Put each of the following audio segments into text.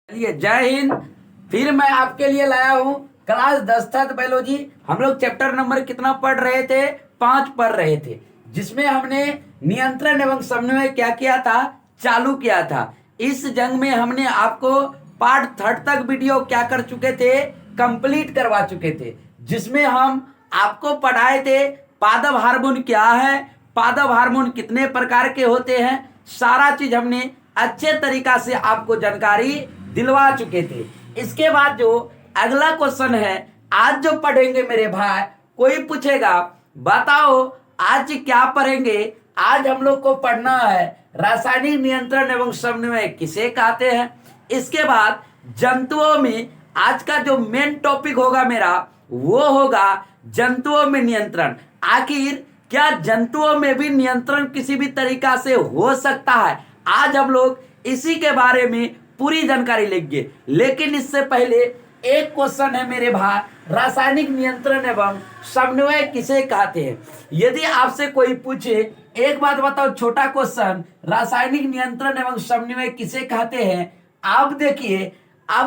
चलिए, जय हिंद। फिर मैं आपके लिए लाया हूँ क्लास 10 बायोलॉजी। हम लोग चैप्टर नंबर कितना पढ़ रहे थे? 5 पढ़ रहे थे, जिसमें हमने नियंत्रण एवं समन्वय क्या किया था, चालू किया था। इस जंग में हमने आपको पार्ट 3 तक वीडियो क्या कर चुके थे, कंप्लीट करवा चुके थे, जिसमें हम आपको पढ़ाए थे पादप हार्मोन क्या है, पादप हार्मोन कितने प्रकार के होते हैं, सारा चीज हमने अच्छे तरीका से आपको जानकारी दिलवा चुके थे। इसके बाद जो अगला क्वेश्चन है, आज जो पढ़ेंगे मेरे भाई, कोई पूछेगा बताओ आज क्या पढ़ेंगे। आज हम लोग को पढ़ना है रासायनिक नियंत्रण एवं समन्वय किसे कहते हैं। इसके बाद जंतुओं में आज का जो मेन टॉपिक होगा मेरा, वो होगा जंतुओं में नियंत्रण। आखिर क्या जंतुओं में भी नियंत्रण किसी भी तरीका से हो सकता है? आज हम लोग इसी के बारे में पूरी जानकारी लेंगे। लेकिन इससे पहले एक क्वेश्चन है मेरे भाई, रासायनिक नियंत्रण एवं समन्वय किसे कहते हैं। यदि आपसे कोई पूछे, एक बात बताओ, छोटा क्वेश्चन, रासायनिक नियंत्रण एवं समन्वय किसे कहते हैं। अब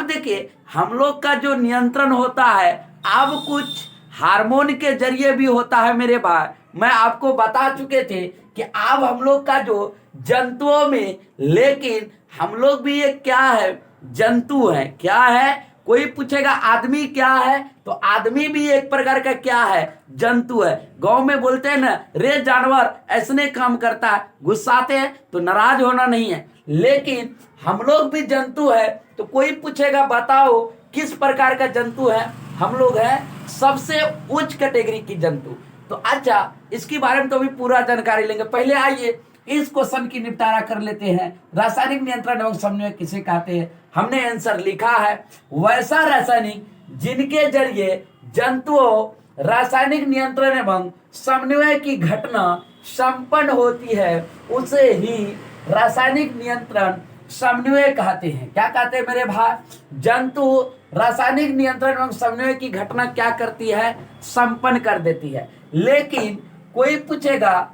देखिए हम लोग का जो नियंत्रण होता है, अब कुछ हार्मोन के जरिए भी होता है मेरे भाई। मैं आपको बता चुके थे कि अब हम लोग का जो जंतुओं में, लेकिन हम लोग भी एक क्या है, जंतु है। क्या है? कोई पूछेगा आदमी क्या है, तो आदमी भी एक प्रकार का क्या है, जंतु है। गांव में बोलते हैं ना, रे जानवर ऐसने काम करता है, गुस्साते हैं तो नाराज होना नहीं है, लेकिन हम लोग भी जंतु है। तो कोई पूछेगा बताओ किस प्रकार का जंतु है, हम लोग है सबसे उच्च कैटेगरी की जंतु। तो अच्छा, इसके बारे में तो भी पूरा जानकारी लेंगे। पहले आइए इस क्वेश्चन की निपटारा कर लेते हैं। रासायनिक नियंत्रण एवं समन्वय किसे कहते हैं? हमने आंसर लिखा है, वैसा रासायनिक जिनके जरिए जंतुओं रासायनिक नियंत्रण एवं समन्वय की घटना संपन्न होती है, उसे ही रासायनिक नियंत्रण समन्वय कहते हैं। क्या कहते हैं मेरे भाई? जंतु रासायनिक नियंत्रण एवं समन्वय की घटना क्या करती है, संपन्न कर देती है। लेकिन कोई पूछेगा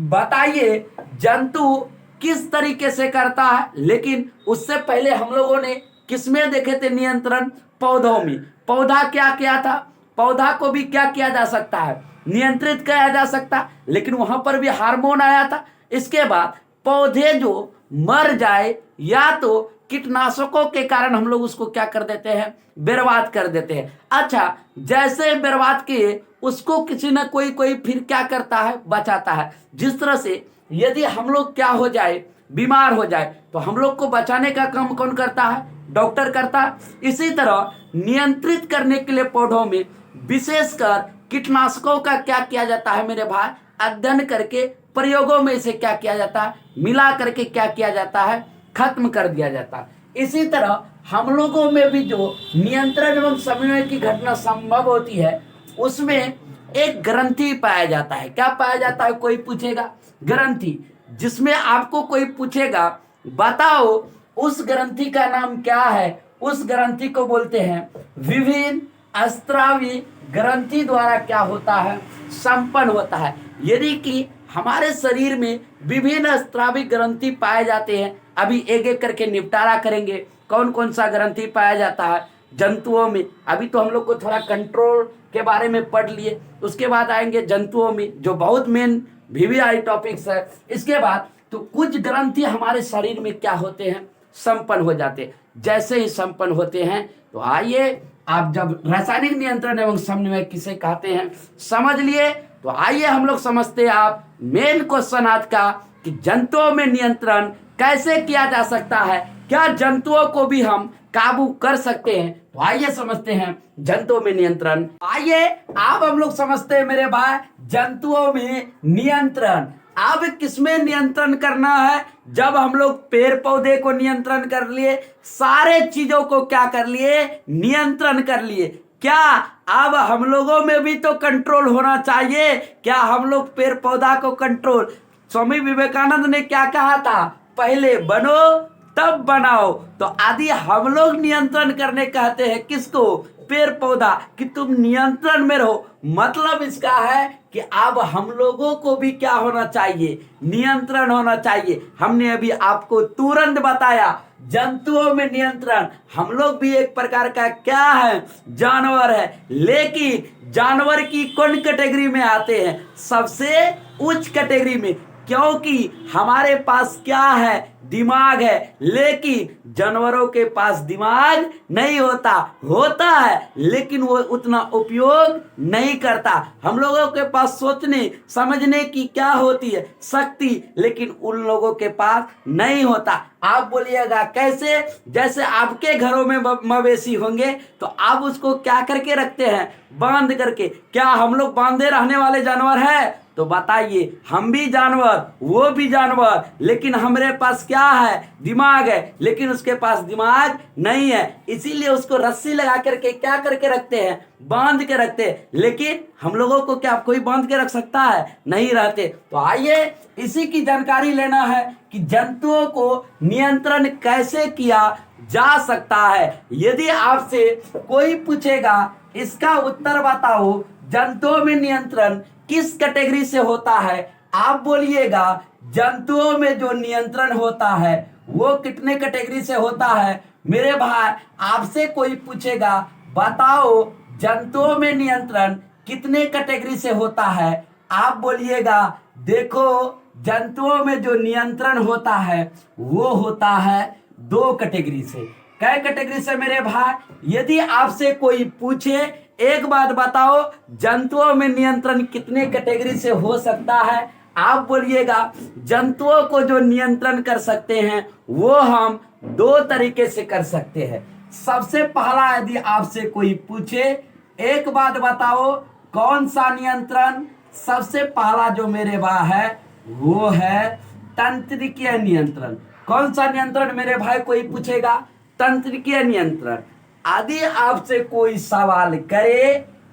बताइए जंतु किस तरीके से करता है, लेकिन उससे पहले हम लोगों ने किसमें देखे थे नियंत्रण? पौधों में। पौधा क्या किया था? पौधा को भी क्या किया जा सकता है, नियंत्रित किया जा सकता, लेकिन वहां पर भी हार्मोन आया था। इसके बाद पौधे जो मर जाए, या तो कीटनाशकों के कारण हम लोग उसको क्या कर देते हैं, बर्बाद कर देते हैं। अच्छा, जैसे बर्बाद किए उसको किसी न कोई फिर क्या करता है, बचाता है। जिस तरह से यदि हम लोग क्या हो जाए, बीमार हो जाए, तो हम लोग को बचाने का काम कौन करता है? डॉक्टर करता है। इसी तरह नियंत्रित करने के लिए पौधों में विशेषकर कीटनाशकों का क्या किया जाता है मेरे भाई, अध्ययन करके प्रयोगों में इसे क्या किया जाता है, मिला करके क्या किया जाता है, खत्म कर दिया जाता है। इसी तरह हम लोगों में भी जो नियंत्रण एवं समन्वय की घटना संभव होती है, उसमें एक ग्रंथि पाया जाता है। क्या पाया जाता है? कोई पूछेगा ग्रंथि, जिसमें आपको कोई पूछेगा बताओ उस ग्रंथि का नाम क्या है। उस ग्रंथि को बोलते हैं विभिन्न स्त्रावी ग्रंथि द्वारा क्या होता है, संपन्न होता है। यदि कि हमारे शरीर में विभिन्न स्त्रावी ग्रंथि पाए जाते हैं, अभी एक एक करके निपटारा करेंगे कौन कौन सा ग्रंथि पाया जाता है जंतुओं में। अभी तो हम लोग को थोड़ा कंट्रोल के बारे में पढ़ लिए, उसके बाद आएंगे जंतुओं में, जो बहुत मेन वीवीआई टॉपिक्स है। इसके बाद तो कुछ ग्रंथि हमारे शरीर में क्या होते हैं, संपन्न हो जाते हैं। जैसे ही संपन्न होते हैं, तो आइए, आप जब रासायनिक नियंत्रण एवं समन्वय किसे कहते हैं समझ लिए, तो आइए हम लोग समझते हैं आप मेन क्वेश्चन आज का, कि जंतुओं में नियंत्रण कैसे किया जा सकता है, क्या जंतुओं को भी हम काबू कर सकते हैं। तो आइए समझते हैं जंतुओं में नियंत्रण। आइए अब हम लोग समझते हैं मेरे भाई जंतुओं में नियंत्रण। अब किसमें नियंत्रण करना है? जब हम लोग पेड़ पौधे को नियंत्रण कर लिए, सारे चीजों को क्या कर लिए, नियंत्रण कर लिए। क्या अब हम लोगों में भी तो कंट्रोल होना चाहिए? क्या हम लोग पेड़ पौधा को कंट्रोल, स्वामी विवेकानंद ने क्या कहा था, पहले बनो तब बनाओ। तो आदि हम लोग नियंत्रण करने कहते हैं किसको? पेड़ पौधा कि तुम नियंत्रण में रहो। मतलब इसका है कि अब हम लोगों को भी क्या होना चाहिए, नियंत्रण होना चाहिए। हमने अभी आपको तुरंत बताया जंतुओं में नियंत्रण, हम लोग भी एक प्रकार का क्या है, जानवर है। लेकिन जानवर की कौन कैटेगरी में आते हैं, सबसे उच्च कैटेगरी में, क्योंकि हमारे पास क्या है, दिमाग है। लेकिन जानवरों के पास दिमाग नहीं होता, होता है लेकिन वो उतना उपयोग नहीं करता। हम लोगों के पास सोचने समझने की क्या होती है, शक्ति, लेकिन उन लोगों के पास नहीं होता। आप बोलिएगा कैसे, जैसे आपके घरों में मवेशी होंगे तो आप उसको क्या करके रखते हैं, बांध करके। क्या हम लोग बांधे रहने वाले जानवर है? तो बताइए, हम भी जानवर, वो भी जानवर, लेकिन हमारे पास क्या है, दिमाग है, लेकिन उसके पास दिमाग नहीं है। इसीलिए उसको रस्सी लगा करके क्या करके रखते हैं, बांध के रखते हैं। लेकिन हम लोगों को क्या कोई बांध के रख सकता है? नहीं रहते। तो आइए इसी की जानकारी लेना है कि जंतुओं को नियंत्रण कैसे किया जा सकता है। यदि आपसे कोई पूछेगा इसका उत्तर बताओ, जंतुओं में नियंत्रण किस कैटेगरी से होता है, आप बोलिएगा जंतुओं में जो नियंत्रण होता है वो कितने कैटेगरी से होता है। मेरे भाई, आपसे कोई पूछेगा बताओ जंतुओं में नियंत्रण कितने कैटेगरी से होता है, आप बोलिएगा देखो जंतुओं में जो नियंत्रण होता है वो होता है 2 कैटेगरी से। कै कैटेगरी से मेरे भाई? यदि आपसे कोई पूछे एक बात बताओ जंतुओं में नियंत्रण कितने कैटेगरी से हो सकता है, आप बोलिएगा जंतुओं को जो नियंत्रण कर सकते हैं वो हम 2 तरीके से कर सकते हैं। सबसे पहला, यदि आपसे कोई पूछे एक बात बताओ कौन सा नियंत्रण, सबसे पहला जो मेरे भाई है वो है तंत्रिकीय नियंत्रण। कौन सा नियंत्रण मेरे भाई कोई पूछेगा? तंत्रिकीय नियंत्रण। यदि आपसे कोई सवाल करे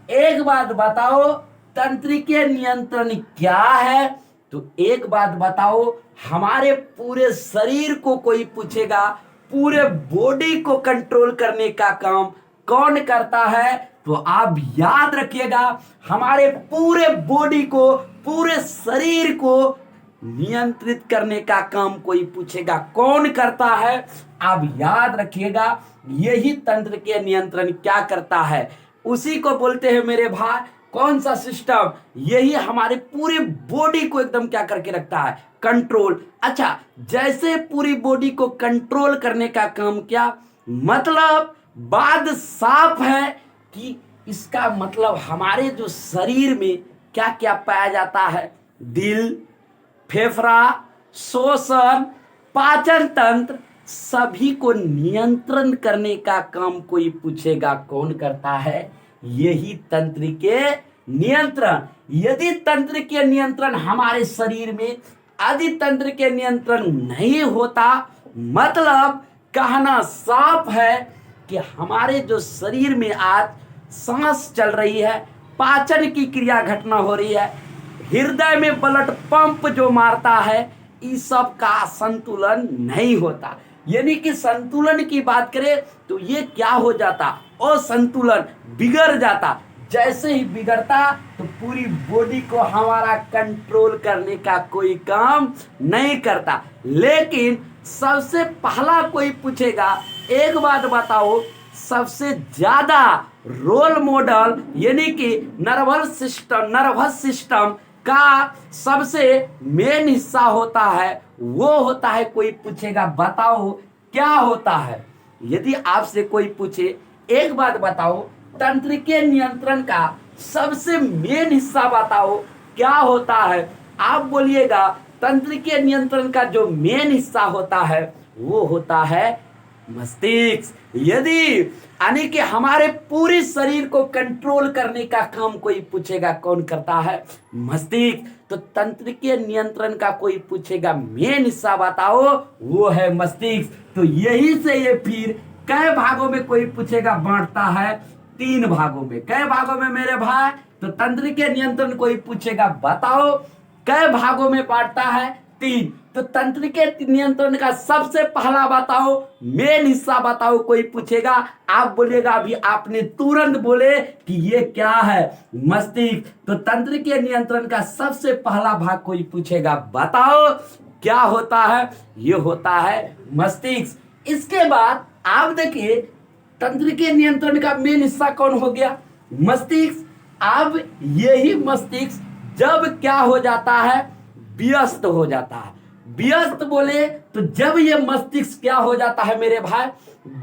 एक बात बताओ तंत्रिकीय नियंत्रण क्या है, तो एक बात बताओ हमारे पूरे शरीर को कोई पूछेगा, पूरे बॉडी को कंट्रोल करने का काम कौन करता है, तो आप याद रखिएगा हमारे पूरे बॉडी को, पूरे शरीर को नियंत्रित करने का काम कोई पूछेगा कौन करता है, आप याद रखिएगा यही तंत्र के नियंत्रण क्या करता है, उसी को बोलते हैं मेरे भाई कौन सा सिस्टम, यही हमारे पूरे बॉडी को एकदम क्या करके रखता है, कंट्रोल। अच्छा, जैसे पूरी बॉडी को कंट्रोल करने का काम क्या, मतलब बात साफ है कि इसका मतलब हमारे जो शरीर में क्या क्या पाया जाता है, दिल, फेफड़ा, श्वसन, पाचन तंत्र, सभी को नियंत्रण करने का काम कोई पूछेगा कौन करता है, यही तंत्र के नियंत्रण। यदि तंत्र के नियंत्रण हमारे शरीर में, यदि तंत्र के नियंत्रण नहीं होता, मतलब कहना साफ है कि हमारे जो शरीर में आज सांस चल रही है, पाचन की क्रिया घटना हो रही है, हृदय में ब्लड पंप जो मारता है, इस सब का संतुलन नहीं होता। यानी कि संतुलन की बात करें तो ये क्या हो जाता, असंतुलन, बिगड़ जाता। जैसे ही बिगड़ता तो पूरी बॉडी को हमारा कंट्रोल करने का कोई काम नहीं करता। लेकिन सबसे पहला कोई पूछेगा एक बात बताओ, सबसे ज्यादा रोल मॉडल यानी कि नर्वस सिस्टम का सबसे मेन हिस्सा होता है, वो होता है, कोई पूछेगा बताओ क्या होता है। यदि आपसे कोई पूछे एक बात बताओ तंत्रिकीय नियंत्रण का सबसे मेन हिस्सा बताओ क्या होता है, आप बोलिएगा तंत्रिकीय नियंत्रण का जो मेन हिस्सा होता है वो होता है मस्तिष्क। यदि यानी कि हमारे पूरे शरीर को कंट्रोल करने का काम कोई पूछेगा कौन करता है, मस्तिष्क। तो तंत्रिकीय नियंत्रण का कोई पूछेगा मेन हिस्सा बताओ, वो है मस्तिष्क। तो यही से ये फिर कई भागों में कोई पूछेगा बांटता है 3 भागों में। कई भागों में मेरे भाई? तो तंत्रिकीय नियंत्रण कोई पूछेगा बताओ कई भागों में बांटता है 3। तो तंत्र के नियंत्रण का सबसे पहला बताओ, मेन हिस्सा बताओ। कोई पूछेगा, आप बोलिएगा, अभी आपने तुरंत बोले कि ये क्या है, मस्तिष्क। तो तंत्र के नियंत्रण का सबसे पहला भाग कोई पूछेगा, बताओ क्या होता है, ये होता है मस्तिष्क। इसके बाद आप देखिए तंत्र के नियंत्रण का मेन हिस्सा कौन हो गया, मस्तिष्क। अब यही मस्तिष्क जब क्या हो जाता है, व्यस्त हो जाता है। व्यस्त बोले तो जब ये मस्तिष्क क्या हो जाता है मेरे भाई,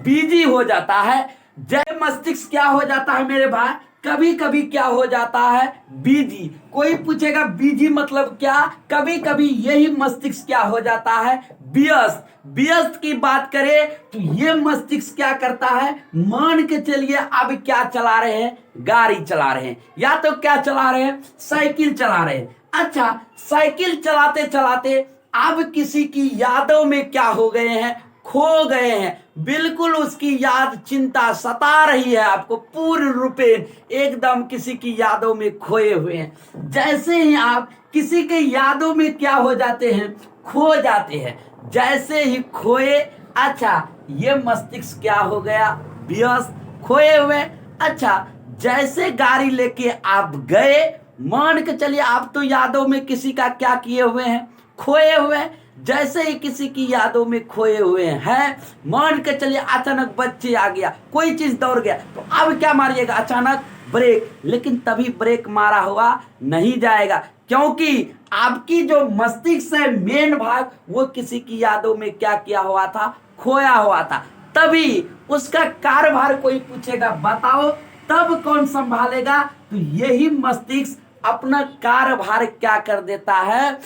बिजी हो जाता है। जब मस्तिष्क क्या हो जाता है मेरे भाई, कभी कभी क्या हो जाता है, बिजी। कोई पूछेगा बिजी मतलब क्या, कभी कभी यही मस्तिष्क क्या हो जाता है, व्यस्त। व्यस्त की बात करें तो ये मस्तिष्क क्या करता है, मान के चलिए अब क्या चला रहे हैं, गाड़ी चला रहे हैं, या तो क्या चला रहे हैं, साइकिल चला रहे हैं। अच्छा, साइकिल चलाते चलाते अब किसी की यादों में क्या हो गए हैं, खो गए हैं। बिल्कुल उसकी याद चिंता सता रही है आपको, पूर्ण रूपेण एकदम किसी की यादों में खोए हुए हैं। जैसे ही आप किसी के यादों में क्या हो जाते हैं, खो जाते हैं, जैसे ही खोए, अच्छा ये मस्तिष्क क्या हो गया, व्यस्त, खोए हुए। अच्छा, जैसे गाड़ी लेके आप गए, मान के चलिए आप तो यादों में किसी का क्या किए हुए हैं, खोए हुए। जैसे ही किसी की यादों में खोए हुए हैं, मान के चलिए अचानक बच्चे आ गया, कोई चीज दौड़ गया, तो अब क्या मारिएगा, अचानक ब्रेक। लेकिन तभी ब्रेक मारा हुआ नहीं जाएगा, क्योंकि आपकी जो मस्तिष्क है मेन भाग, वो किसी की यादों में क्या किया हुआ था, खोया हुआ था। तभी उसका कार्यभार कोई पूछेगा, बताओ तब कौन संभालेगा, तो यही मस्तिष्क अपना कार्यभार क्या कर देता है,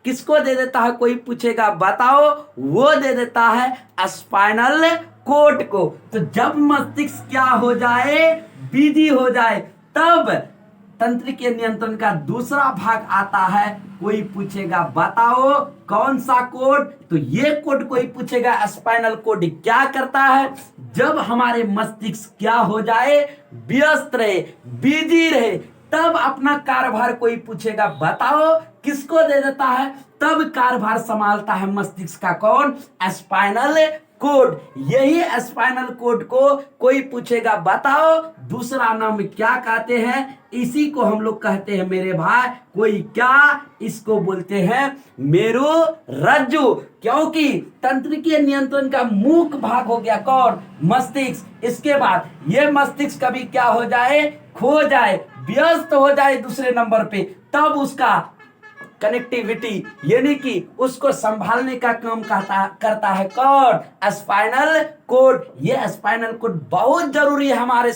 किसको दे देता है, कोई पूछेगा बताओ, वो दे देता है स्पाइनल कोड को। तो जब मस्तिष्क क्या हो जाए, बिजी हो जाए, तब तंत्र के नियंत्रण का दूसरा भाग आता है। कोई पूछेगा बताओ कौन सा कोड, तो ये कोड कोई पूछेगा, स्पाइनल कोड क्या करता है, जब हमारे मस्तिष्क क्या हो जाए, व्यस्त रहे, बिजी रहे, तब अपना कार्यभार कोई पूछेगा, बताओ किसको दे देता है, तब कार्यभार संभालता है मस्तिष्क का कौन, स्पाइनल कोड। यही स्पाइनल कोड को कोई पूछेगा, बताओ दूसरा नाम क्या कहते हैं, इसी को हम लोग कहते हैं मेरे भाई, कोई क्या, इसको बोलते हैं मेरुरज्जु। क्योंकि तंत्र के नियंत्रण का मुख्य भाग हो गया कौन, मस्तिष्क। इसके बाद ये मस्तिष्क कभी क्या हो जाए, खो जाए, व्यस्त हो जाए दूसरे नंबर पे, तब उसका कनेक्टिविटी यानी कि उसको संभालने का काम करता है कौन, स्पाइनल कोड। ये स्पाइनल कोड बहुत जरूरी है हमारे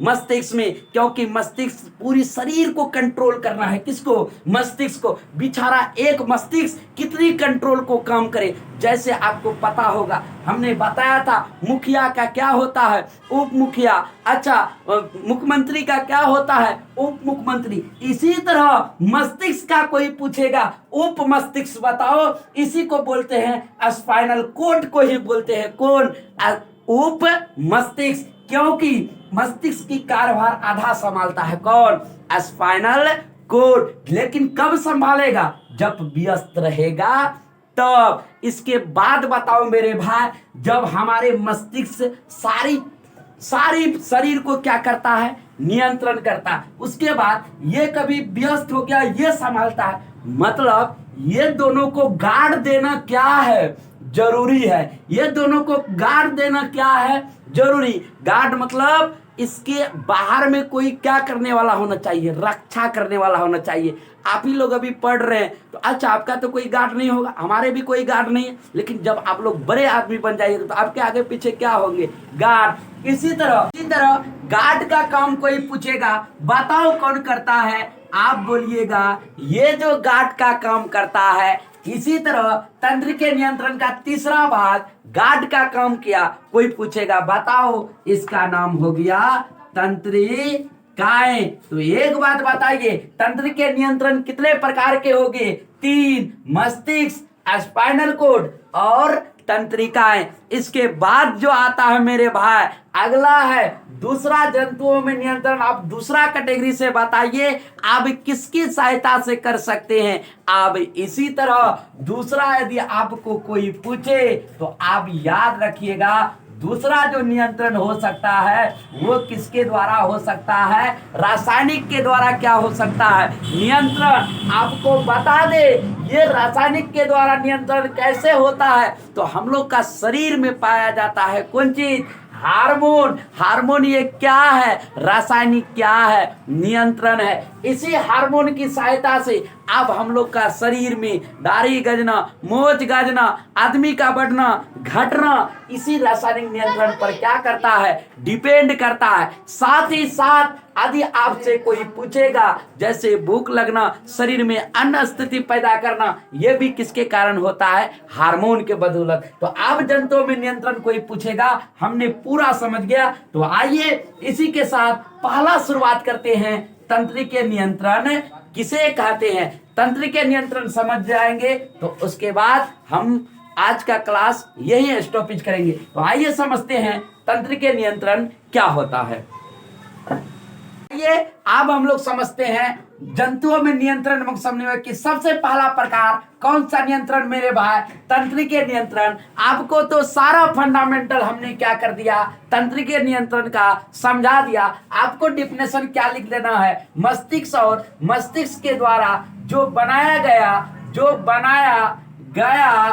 मस्तिष्क में, क्योंकि मस्तिष्क पूरी शरीर को कंट्रोल करना है, किसको, मस्तिष्क को। बेचारा एक मस्तिष्क कितनी कंट्रोल को काम करे। जैसे आपको पता होगा, हमने बताया था मुखिया का क्या होता है, उप मुखिया। अच्छा, मुख्यमंत्री का क्या होता है, उप मुख्यमंत्री। इसी तरह मस्तिष्क का कोई पूछेगा, उप मस्तिष्क बताओ, इसी को बोलते हैं स्पाइनल कोड को ही बोलते हैं कौन, उप मस्तिष्क। क्योंकि मस्तिष्क की कार्यभार आधा संभालता है कौन, स्पाइनल कोड। लेकिन कब संभालेगा, जब व्यस्त रहेगा तब। इसके बाद बताओ मेरे भाई, जब हमारे मस्तिष्क सारी शरीर को क्या करता है, नियंत्रण करता है, उसके बाद ये कभी व्यस्त हो गया, ये संभालता है। मतलब ये दोनों को गार्ड देना क्या है, जरूरी है। ये दोनों को गार्ड देना क्या है, जरूरी। गार्ड मतलब इसके बाहर में कोई क्या करने वाला होना चाहिए, रक्षा करने वाला होना चाहिए। आप ही लोग अभी पढ़ रहे हैं तो अच्छा, आपका तो कोई गार्ड नहीं होगा, हमारे भी कोई गार्ड नहीं है, लेकिन जब आप लोग बड़े आदमी बन जाइएगा तो आपके आगे पीछे क्या होंगे, गार्ड। इसी तरह गार्ड का काम कोई पूछेगा, बताओ कौन करता है, आप बोलिएगा ये जो गार्ड का काम करता है। इसी तरह तंत्र के नियंत्रण का तीसरा भाग गार्ड का काम किया, कोई पूछेगा बताओ, इसका नाम हो गया तंत्रिकाएं। तो एक बात बताइए, तंत्र के नियंत्रण कितने प्रकार के होंगे, 3, मस्तिष्क, स्पाइनल कोड और तंत्रिकाएं। इसके बाद जो आता है मेरे भाई, अगला है दूसरा जंतुओं में नियंत्रण। आप दूसरा कैटेगरी से बताइए आप किसकी सहायता से कर सकते हैं। आप इसी तरह दूसरा यदि आपको कोई पूछे तो आप याद रखिएगा, दूसरा जो नियंत्रण हो सकता है वो किसके द्वारा हो सकता है, रासायनिक के द्वारा। क्या हो सकता है नियंत्रण, आपको बता दे ये रासायनिक के द्वारा नियंत्रण कैसे होता है। तो हम लोग का शरीर में पाया जाता है कौन चीज, हार्मोन। हार्मोन ये क्या है, रासायनिक क्या है, नियंत्रण है। इसी हार्मोन की सहायता से अब हम लोग का शरीर में दाढ़ी गजना, मोच गजना, आदमी का बढ़ना घटना इसी रासायनिक नियंत्रण पर क्या करता है, डिपेंड करता है। साथ ही साथ यदि आपसे कोई पूछेगा जैसे भूख लगना, शरीर में अन्न स्थिति पैदा करना, यह भी किसके कारण होता है, हार्मोन के बदौलत। तो अब जंतुओं में नियंत्रण कोई पूछेगा, हमने पूरा समझ गया। तो आइए इसी के साथ पहला शुरुआत करते हैं, तंत्रिकीय नियंत्रण किसे कहते हैं। तंत्रिकीय नियंत्रण समझ जाएंगे तो उसके बाद हम आज का क्लास यही स्टॉपेज करेंगे। तो आइए समझते हैं तंत्रिकीय नियंत्रण क्या होता है। ये अब हम लोग समझते हैं जंतुओं में नियंत्रण मुक्त समन्वय की सबसे पहला प्रकार कौन सा नियंत्रण मेरे भाई, तंत्रिकीय नियंत्रण। आपको तो सारा फंडामेंटल हमने क्या कर दिया, तंत्रिकीय नियंत्रण का समझा दिया। आपको डिफिनेशन क्या लिख देना है, मस्तिष्क और मस्तिष्क के द्वारा जो बनाया गया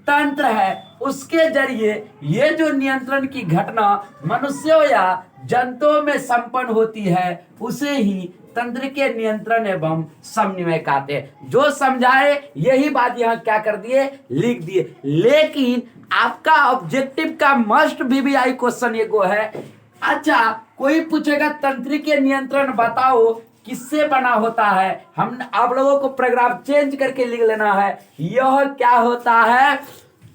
तंत्र है उसके जरिए ये जो नियंत्रण की घटना मनुष्यों या जंतुओं में संपन्न होती है उसे ही तंत्रिकीय नियंत्रण एवं समन्वय कहते हैं। जो समझाए यही बात यहाँ क्या कर दिए, लिख दिए। लेकिन आपका ऑब्जेक्टिव का मस्ट VVI क्वेश्चन ये को है, अच्छा कोई पूछेगा तंत्रिकीय नियंत्रण बताओ किससे बना होता है, हम आप लोगों को पैराग्राफ चेंज करके लिख लेना है। यह क्या होता है,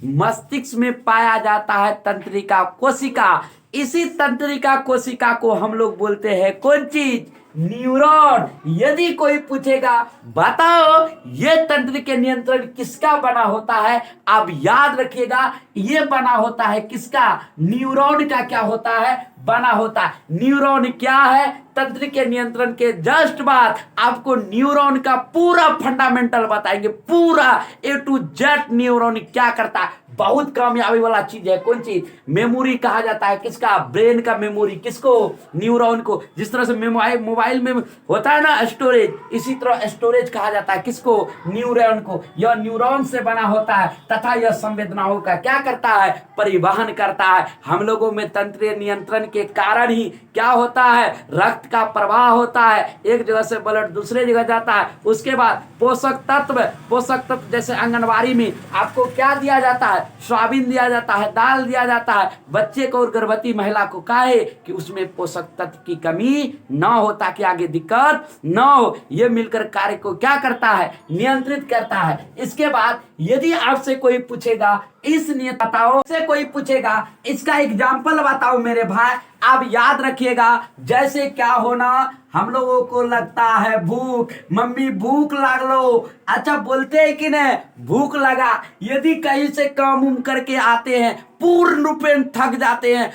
मस्तिष्क में पाया जाता है तंत्रिका कोशिका। इसी तंत्रिका कोशिका को हम लोग बोलते हैं कौन चीज, न्यूरॉन। यदि कोई पूछेगा बताओ ये तंत्रिकीय नियंत्रण किसका बना होता है, आप याद रखिएगा ये बना होता है किसका, न्यूरॉन का क्या होता है, बना होता है। न्यूरॉन क्या है, तंत्रिकीय नियंत्रण के जस्ट बाद आपको न्यूरॉन का पूरा फंडामेंटल बताएंगे, पूरा A to Z न्यूरॉन क्या करता है। बहुत कामयाबी वाला चीज है कौन चीज, मेमोरी कहा जाता है किसका, ब्रेन का मेमोरी किसको, न्यूरॉन को। जिस तरह से मोबाइल में होता है ना स्टोरेज, इसी तरह स्टोरेज कहा जाता है किसको, न्यूरॉन को। यह न्यूरॉन से बना होता है तथा यह संवेदनाओं का क्या करता है, परिवहन करता है। हम लोगों में तंत्रिकीय नियंत्रण के कारण ही क्या होता है, रक्त का प्रवाह होता है, एक जगह से ब्लड दूसरे जगह जाता है। उसके बाद पोषक तत्व जैसे आंगनबाड़ी में आपको क्या दिया जाता है, सोयाबीन दिया जाता है, दाल दिया जाता है बच्चे को और गर्भवती महिला को, काहे कि उसमें पोषक तत्व की कमी ना हो ताकि आगे दिक्कत ना हो। यह मिलकर कार्य को क्या करता है, नियंत्रित करता है। इसके बाद यदि आपसे कोई पूछेगा इस नियत बताओ, से कोई पूछेगा इसका एग्जाम्पल बताओ मेरे भाई, आप याद रखिएगा जैसे क्या होना, हम लोगों को लगता है भूख, मम्मी भूख लग लो, अच्छा बोलते हैं कि नहीं भूख लगा। यदि कहीं से काम उम करके आते हैं पूर्ण रूपेण थक जाते हैं,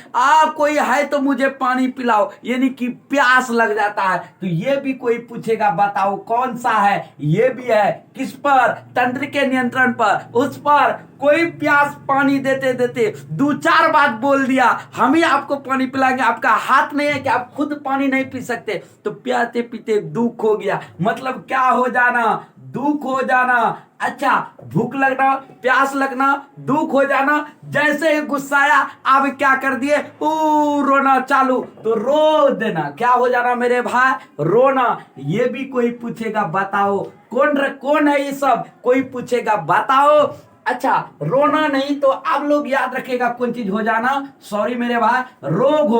कोई है तो मुझे पानी पिलाओ, यानी कि प्यास लग जाता है, तो ये भी कोई पूछेगा बताओ कौन सा है, ये भी है किस पर, तंत्रिकीय नियंत्रण पर। उस पर कोई प्यास पानी देते देते 2-4 बात बोल दिया, हम ही आपको पानी पिलाएंगे, आपका हाथ नहीं है कि आप खुद पानी नहीं पी सकते, तो प्याते पीते दुख हो गया, मतलब क्या हो जाना, दुख हो जाना। अच्छा भूख लगना, प्यास लगना, दुख हो जाना, जैसे ही गुस्सा आया आप क्या कर दिए, रोना चालू, तो रो देना, क्या हो जाना मेरे भाई, रोना। ये भी कोई पूछेगा बताओ कौन है ये सब, कोई पूछेगा बताओ। अच्छा रोना नहीं तो आप लोग याद रखेगा कौन चीज हो जाना, सॉरी मेरे भाई, रोग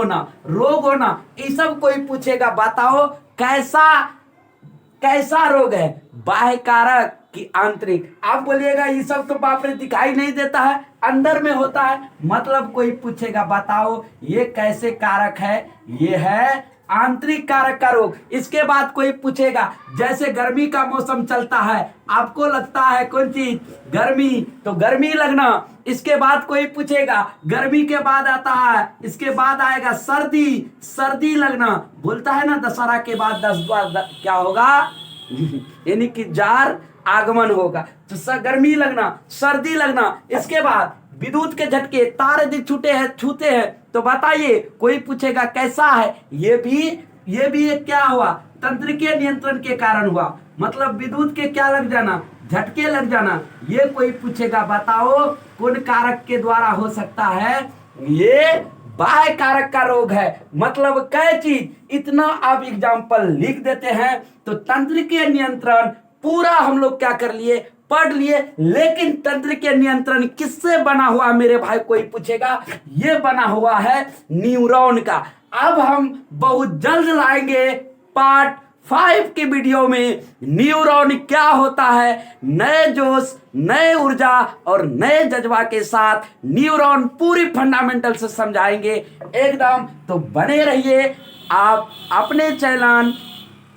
होना, ये सब कोई पूछेगा बताओ कैसा रोग है, बाह्य कारक कि आंतरिक। आप बोलिएगा ये सब तो बाप रे दिखाई नहीं देता है, अंदर में होता है, मतलब कोई पूछेगा बताओ ये कैसे कारक है, ये है आंतरिक कारक का रोग। इसके बाद कोई पूछेगा जैसे गर्मी का मौसम चलता है, आपको लगता है कौन चीज, गर्मी, तो गर्मी लगना। इसके बाद कोई पूछेगा गर्मी के बाद आता है, इसके बाद आएगा सर्दी, सर्दी लगना। बोलता है ना दशहरा के बाद 10 बार क्या होगा यानी कि जार आगमन होगा। तो गर्मी लगना, सर्दी लगना। इसके बाद विद्युत के झटके, तार यदि छूते हैं तो बताइए, कोई पूछेगा कैसा है, ये भी एक क्या हुआ, तंत्रिकीय नियंत्रण के कारण हुआ। मतलब विद्युत के क्या लग जाना, झटके लग जाना। ये कोई पूछेगा बताओ कौन कारक के द्वारा हो सकता है, ये बाह्य कारक का रोग है। मतलब कई चीज, इतना आप एग्जाम्पल लिख देते हैं तो तंत्रिकीय नियंत्रण पूरा हम लोग क्या कर लिए, पढ़ लिए। लेकिन तंत्रिकीय नियंत्रण किससे बना हुआ मेरे भाई, कोई पूछेगा, ये बना हुआ है न्यूरॉन का। अब हम बहुत जल्द लाएंगे पार्ट 5 की वीडियो में न्यूरॉन क्या होता है, नए जोश, नए ऊर्जा और नए जज्बा के साथ न्यूरॉन पूरी फंडामेंटल से समझाएंगे एकदम। तो बने रहिए आप अपने channel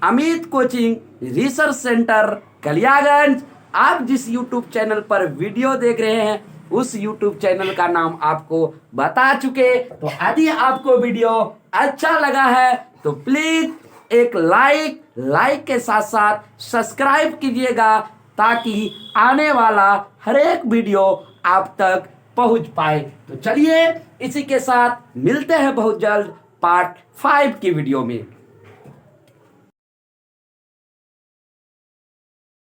Amit coaching research centre Kaliaganj. आप जिस YouTube चैनल पर वीडियो देख रहे हैं उस YouTube चैनल का नाम आपको बता चुके। तो यदि आपको वीडियो अच्छा लगा है तो प्लीज एक लाइक के साथ साथ सब्सक्राइब कीजिएगा, ताकि आने वाला हर एक वीडियो आप तक पहुंच पाए। तो चलिए इसी के साथ मिलते हैं बहुत जल्द पार्ट 5 की वीडियो में।